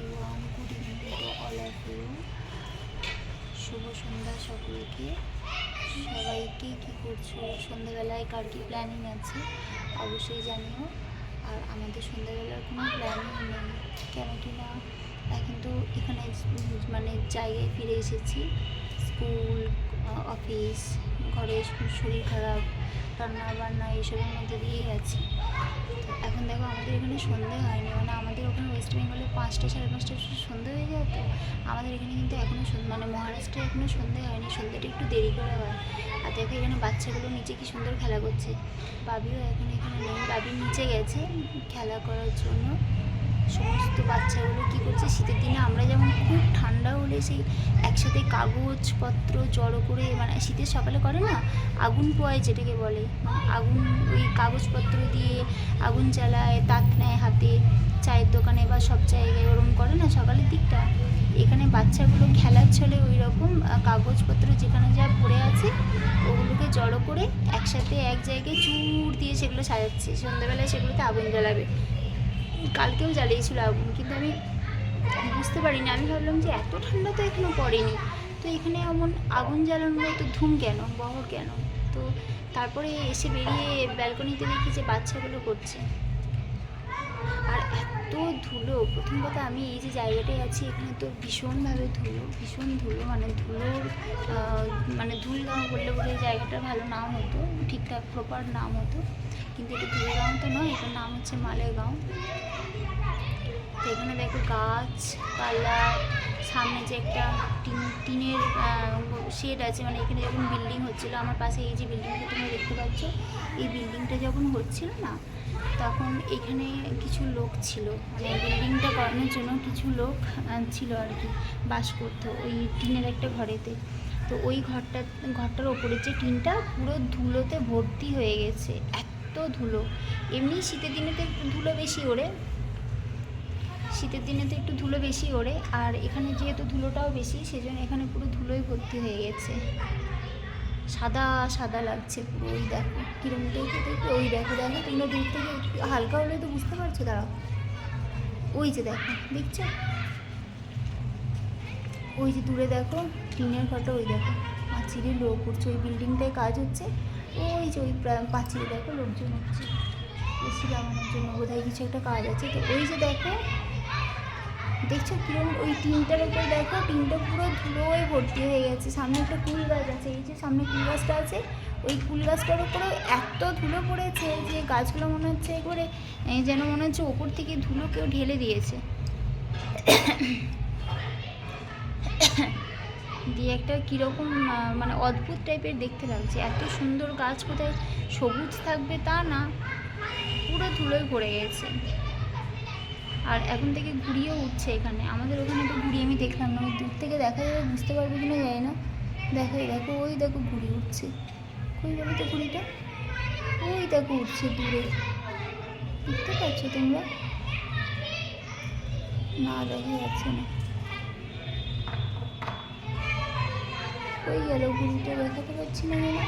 Everyone, good evening to all of you. শুভ সন্ধ্যা সকলকে। সবাইকে কী করছো সন্ধ্যাবেলায়, কার কী প্ল্যানিং আছে অবশ্যই জানিও। আর আমাদের সন্ধ্যাবেলার কোনো প্ল্যানিং নেই, কেন কি না এখন তো এখানে মানে জায়গায় ফিরে এসেছি। স্কুল, অফিস, ঘরে শরীর খারাপ, রান্না বান্না এইসবের মধ্যে দিয়েই আছি। এখন দেখো আমাদের এখানে সন্ধে হয়নি, মানে আমাদের ওখানে ওয়েস্ট বেঙ্গলে 5টা সাড়ে 5টার সন্ধে হয়ে যায়। তো আমাদের এখানে কিন্তু এখনও মানে মহারাষ্ট্রে এখনও সন্ধে হয়নি, সন্ধ্যেটা একটু দেরি করে হয়। আর দেখো এখানে বাচ্চাগুলো নিচে কি সুন্দর খেলা করছে। বাবিও এখন এখানে নেই, বাবি নিচে গেছে খেলা করার জন্য। সমস্ত বাচ্চাগুলো কী করছে, শীতের দিনে আমরা যেমন খুব ঠান্ডা হলে সেই একসাথে কাগজপত্র জড়ো করে, মানে শীতের সকালে করে না আগুন পোয়ায় যেটাকে বলে, মানে আগুন ওই কাগজপত্র দিয়ে আগুন জ্বালায়, তাক নেয় হাতে, চায়ের দোকানে বা সব জায়গায় ওরম করে না সকালের দিকটা। এখানে বাচ্চাগুলো খেলার ছলে ওই রকম কাগজপত্র যেখানে যা পড়ে আছে ওগুলোকে জড়ো করে একসাথে এক জায়গায় চুর দিয়ে সেগুলো সাজাচ্ছে, সন্ধ্যাবেলায় সেগুলোতে আগুন জ্বালাবে। কালকেও জ্বালিয়েছিল আগুন, কিন্তু আমি বুঝতে পারিনি। আমি ভাবলাম যে এত ঠান্ডা তো এখনও পড়েনি, তো এখানে এমন আগুন জ্বালানোর তো ধুম কেন, বহর কেন। তো তারপরে এসে বেরিয়ে ব্যালকনিতে দেখি যে বাচ্চাগুলো করছে। আর এত ধুলো, প্রথম কথা আমি এই যে জায়গাটায় আছি এখানে তো ভীষণভাবে ধুলো, ভীষণ ধুলো, মানে ধুলোর মানে ধুলগাঁও বললে বলে জায়গাটার ভালো নাম হতো, ঠিকঠাক প্রপার নাম হতো, কিন্তু এটা ধুলগাঁও তো নয়, এটার নাম হচ্ছে মালেগাঁও। তো এখানে দেখো গাছপালা, সামনে যে একটা টিনের শেড আছে, মানে এখানে যখন বিল্ডিং হচ্ছিলো, আমার পাশে এই যে বিল্ডিংটা তোমরা দেখতে পাচ্ছ, এই বিল্ডিংটা যখন হচ্ছিল না তখন এখানে কিছু লোক ছিল, মানে বিল্ডিংটা করানোর জন্য কিছু লোক ছিল আর কি, বাস করতো ওই টিনের একটা ঘরেতে। তো ওই ঘরটার ওপরে যে টিনটা পুরো ধুলোতে ভর্তি হয়ে গেছে, এত ধুলো। এমনি শীতের দিনে তো একটু ধুলো বেশি ওড়ে, শীতের দিনে তো একটু ধুলো বেশি ওড়ে, আর এখানে যেহেতু ধুলোটাও বেশি সেজন্য এখানে পুরো ধুলোই ভর্তি হয়ে গেছে, সাদা সাদা লাগছে পুরো। ওই দেখো কিরম দেখে দেখে, ওই দেখো দেখো তোমরা দূর থেকে হালকা হলে তো বুঝতে পারছো, দাঁড়াও ওই যে দেখো, দেখছো ওই যে দূরে দেখো টিনের ঘরটা, ওই দেখো পাঁচিলে লোক উঠছে, ওই বিল্ডিংটায় কাজ হচ্ছে, ওই যে ওই পাঁচিলে দেখো লোকজন হচ্ছে এসি লাগানোর জন্য, বোধহয় কিছু একটা কাজ আছে। তো ওই যে দেখো, দেখছো কিরম ওই টিনটার উপর দেখো, টিনটা পুরো ধুলোয় ভর্তি হয়ে গেছে। সামনে একটা কুল গাছ আছে, এই যে সামনে কুল গাছটা আছে, ওই কুল গাছটার উপরে এত ধুলো পড়েছে যে গাছগুলো মনে হচ্ছে করে যেন মনে হচ্ছে ওপর থেকে ধুলো কেউ ঢেলে দিয়েছে। দিয়ে একটা কীরকম মানে অদ্ভুত টাইপের দেখতে লাগছে। এত সুন্দর গাছ কোথায় সবুজ থাকবে তা না, পুরো ধুলোয় পড়ে গেছে। আর এখন থেকে ঘুরিয়েও উঠছে এখানে, আমাদের ওখানে তো ঘুরি আমি দেখলাম না, ওই দূর থেকে দেখা যাবে, বুঝতে পারবে কিনা যায় না। দেখো দেখো ওই দেখো ঘুরি উঠছে, কই বলো তো ঘুড়িটা, ওই দেখো উঠছে দূরে, দেখতে পাচ্ছ তোমরা? না দেখা যাচ্ছে না, ওই গেল ঘুড়িটা, দেখাতে পারছি না কেন,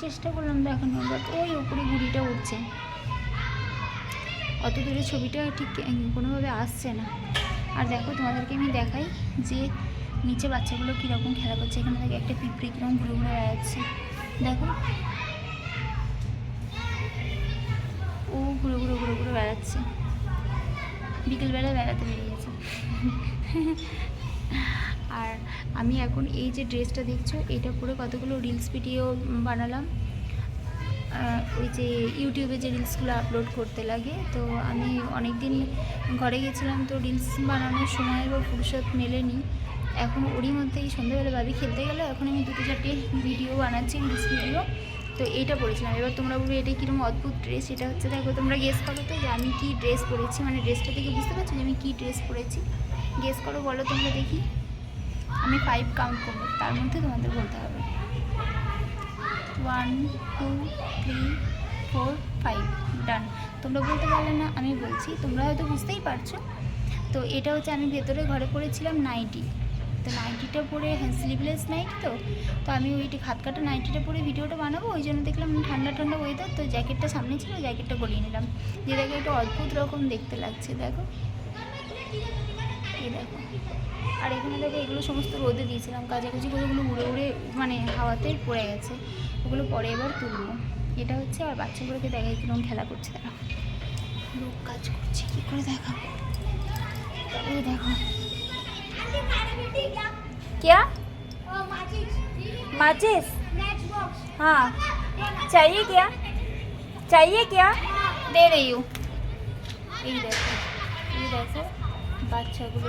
চেষ্টা করলাম দেখানোর, বাট ওই উপরে ঘুড়িটা উঠছে। অত দূরে ছবিটা ঠিক কোনোভাবে আসছে না। আর দেখো তোমাদেরকে আমি দেখাই যে নিচে বাচ্চাগুলো কীরকম খেলা করছে। এখানে দেখো একটা পিঁপড়ে কীরকম ঘুরে ঘুরে বেড়াচ্ছে, দেখো ও ঘুরে ঘুরে ঘুরে ঘুরে বেড়াচ্ছে, বিকেলবেলায় বেড়াতে বেরিয়েছে। আর আমি এখন এই যে ড্রেসটা দেখছো, এটা পরে কতগুলো রিলস ভিডিও বানালাম, ওই যে ইউটিউবে যে রিলসগুলো আপলোড করতে লাগে। তো আমি অনেক দিন ঘরে গেছিলাম, তো রিলস বানানোর সময় বা ফুরসত মেলেনি। এখন ওরই মধ্যে এই সন্ধ্যাবেলা বাবি খেলতে গেলে এখন আমি 2-4টে ভিডিও বানাচ্ছি, রিলস ভিডিও। তো এইটা পরেছিলাম, এবার তোমরা বলবে এটা কীরকম অদ্ভুত ড্রেস। এটা হচ্ছে দেখো, তোমরা গেস করো তো যে আমি কী ড্রেস পরেছি, মানে ড্রেসটা দেখে বুঝতে পারছো যে আমি কী ড্রেস পরেছি, গেস করো, বলো তোমরা দেখি। আমি 5 কাউন্ট করবো, তার মধ্যে তোমাদের বলতে হবে। 1 2 3 4 5, ডান। তোমরা বলতে পারলে না, আমি বলছি, তোমরা হয়তো বুঝতেই পারছো। তো এটা হচ্ছে আমি ভেতরে ঘরে পরেছিলাম নাইটি, তো নাইটিটা পরে, হ্যাঁ স্লিভলেস নাইটি, তো আমি ওইটি হাত কাটা নাইটিটা পরে ভিডিওটা বানাবো, ওই জন্য দেখলাম ঠান্ডা ঠান্ডা ওয়েদার, তো জ্যাকেটটা সামনে ছিল, জ্যাকেটটা গলিয়ে নিলাম। যে দেখো একটু অদ্ভুত রকম দেখতে লাগছে, দেখো এই দেখো, আর এখানে দেখো এগুলো সমস্ত রোদে দিয়েছিলাম, কাচাকুচি করে ওগুলো উড়ে উড়ে মানে হাওয়াতে পড়ে গেছে, ওগুলো পরে এবার তুলবো। এটা হচ্ছে, আর বাচ্চাগুলোকে দেখাই কিরকম খেলা করছে তারা, লোক কাজ করছে, কী করে দেখাবো। এই দেখো, क्या माचिस, हाँ चाहिए क्या, चाहिए क्या, दे रही हूँ। এই দেখো, এই দেখো বাচ্চাগুলো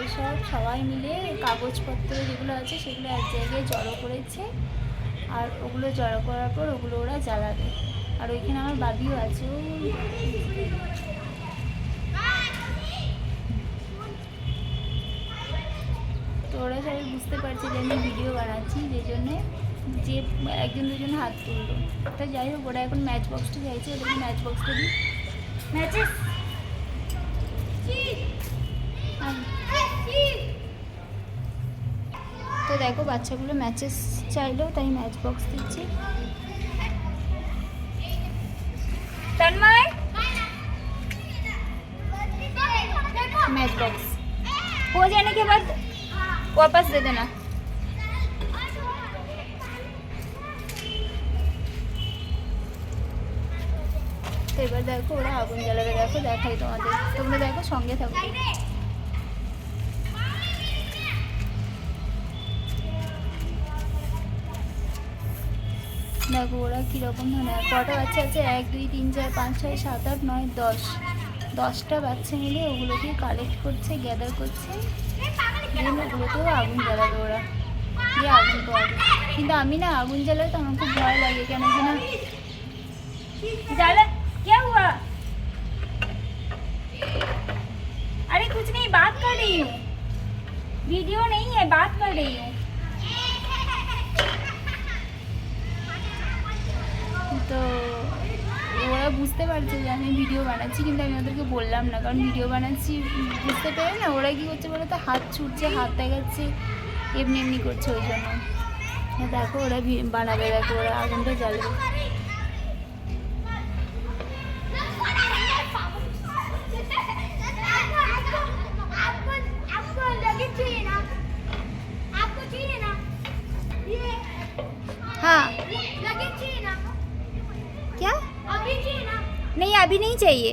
সবাই মিলে কাগজপত্র যেগুলো আছে সেগুলো এক জায়গায় জড়ো করেছে, আর ওগুলো জড়ো করার পর ওগুলো ওরা জ্বালাবে। আর ওইখানে আমার বাবিও আছে, তো ওরা সবাই বুঝতে পারছে যে আমি ভিডিও বানাচ্ছি, যে জন্যে যে একজন দুজন হাত তুললো। তা যাই হোক, ওরা এখন ম্যাচ বক্সটা চাইছে, ওদেরকে ম্যাচ বক্সটা দিই। ম্যাচেস তো দেখো বাচ্চাগুলো ম্যাচেস চাইলো, তাই ম্যাচ বক্স দিচ্ছি। तन्मय मैच बॉक्स हो जाने के बाद वापस दे देना। তো এবার দেখো ওরা আগুন জ্বালাবে, দেখো দেখাই তোমাদের, তোমরা দেখো সঙ্গে থাকো। দেখো ওরা কীরকম ধরনের, কটা বাচ্চা আছে, 1 2 3 4 5 6 7 8 9 10, 10টা বাচ্চা মিলে ওগুলোকে কালেক্ট করছে, গ্যাদার করছে, দিয়ে ওগুলোতেও আগুন জ্বালাবে ওরা, দিয়ে আগুন পাওয়াবে। কিন্তু আমি না আগুন জ্বালালে তো আমার খুব ভয় লাগে, কেন কি না জ্বালা क्या हुआ, अरे कुछ नहीं, बात कर रही हूँ, वीडियो नहीं है, बात कर रही हूँ। তো ওরা বুঝতে পারছে যে আমি ভিডিও বানাচ্ছি, কিন্তু আমি ওদেরকে বললাম না, কারণ ভিডিও বানাচ্ছি বুঝতে পেরে না ওরা কী করছে বলে তো, হাত ছুটছে, হাত দেখাচ্ছে, এমনি এমনি করছে, ওই জন্য। দেখো ওরা বানাবে, দেখো ওরা আগুনটা জ্বালবে। हाँ क्या, नहीं अभी नहीं चाहिए,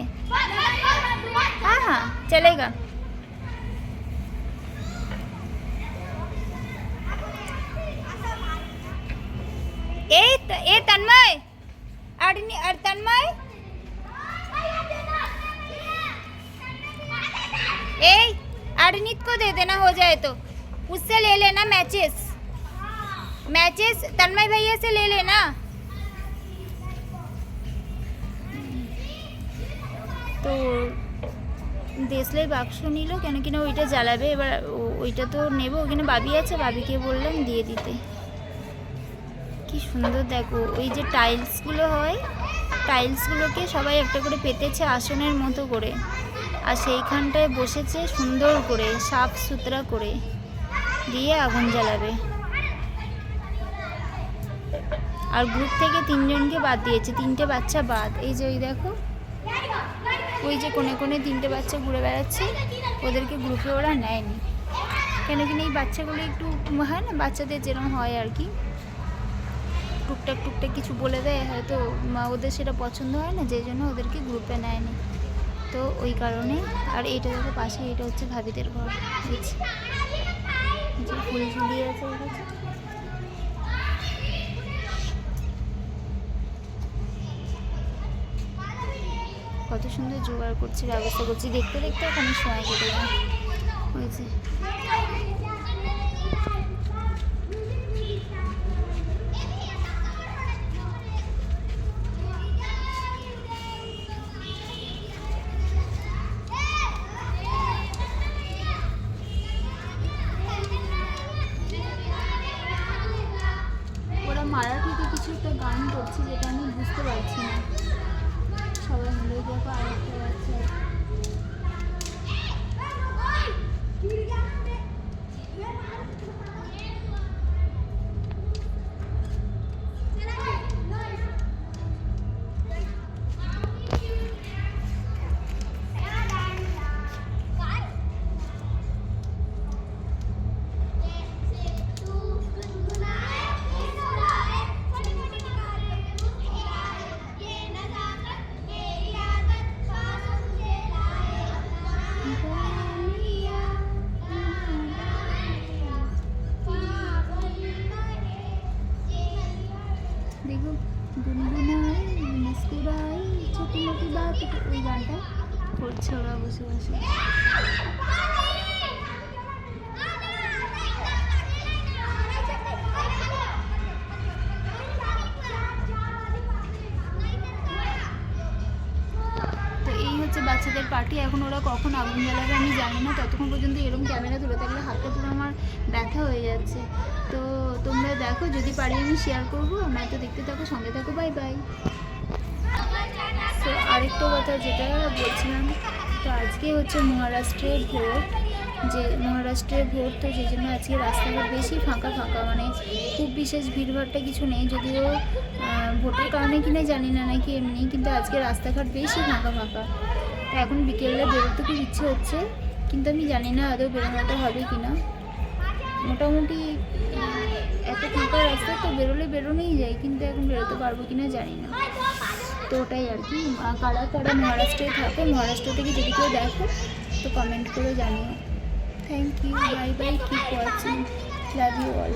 हाँ हाँ चलेगा। ए तन्मय, तन्मय ए अरनीत को दे देना, हो जाए तो उससे ले लेना मैचेस, मैचेस तन्मय भैया से ले लेना। তো দেশলাই বাক্স নিল, কেন কিনা ওইটা জ্বালাবে, এবার ওইটা তো নেবো, ওখানে বাবি আছে, বাবিকে বললাম দিয়ে দিতে। কি সুন্দর দেখো, ওই যে টাইলসগুলো হয়, টাইলসগুলোকে সবাই একটা করে পেতেছে আসনের মতো করে, আর সেইখানটায় বসেছে সুন্দর করে সাফ সুতরা করে, দিয়ে আগুন জ্বালাবে। আর গ্রুপ থেকে 3 জনকে বাদ দিয়েছে, 3টে বাচ্চা বাদ। এই যে ওই দেখো, ওই যে কোণে কোণে 3টে বাচ্চা ঘুরে বেড়াচ্ছে, ওদেরকে গ্রুপে ওরা নেয়নি, কেন কিনা এই বাচ্চাগুলো একটু হয় না, বাচ্চাদের যেরকম হয় আর কি, টুকটাক টুকটাক কিছু বলে দেয়, হয়তো ওদের সেটা পছন্দ হয় না, যেই জন্য ওদেরকে গ্রুপে নেয়নি, তো ওই কারণে। আর এইটা দেখো পাশে, এটা হচ্ছে ভাবিদের ঘর, বুঝছি যে ফুল ঝুলিয়ে আছে, কত সুন্দর জোগাড় করছি, ব্যবস্থা করছি, দেখতে দেখতে ওখানে সময় কেটে যায় হয়েছে। ওরা মারাঠিতে কিছু একটা গান করছে, যেটা আমি বুঝতে পারছি না, সবাই মিলে দেখো আরেকটা বাচ্চা করছে ওরা বসে বসে। তো এই হচ্ছে বাচ্চাদের পার্টি। এখন ওরা কখন আগুন জ্বালাবে আমি জানি না, ততক্ষণ পর্যন্ত এরকম ক্যামেরা তুলে থাকলে হাতটা পুরো আমার ব্যথা হয়ে যাচ্ছে। তো তোমরা দেখো, যদি পারি আমি শেয়ার করবো, আমার তো দেখতে থাকো, সঙ্গে থাকো। Bye bye. তো আরেকটা কথা যেটা বলছিলাম, তো আজকে হচ্ছে মহারাষ্ট্রের ভোট, যে মহারাষ্ট্রের ভোট, তো সেই জন্য আজকে রাস্তাঘাট বেশি ফাঁকা ফাঁকা, মানে খুব বিশেষ ভিড়ভাড়টা কিছু নেই, যদিও ভোটের কারণে কিনা জানি না, নাকি এমনি, কিন্তু আজকে রাস্তাঘাট বেশি ফাঁকা ফাঁকা। তো এখন বিকেলে বেরোতে খুব ইচ্ছে হচ্ছে, কিন্তু আমি জানি না আদৌ বেরোনোটা হবে কি না। মোটামুটি এত ফাঁকা রাস্তা, তো বেরোনোই যায়, কিন্তু এখন বেরোতে পারবো কিনা জানি না। তো ওটাই আর কি। কারা কারা মহারাষ্ট্রে থাকো, মহারাষ্ট্র থেকে যদি কেউ দেখো তো কমেন্ট করে জানিও। Thank you, bye bye, keep watching, love you all.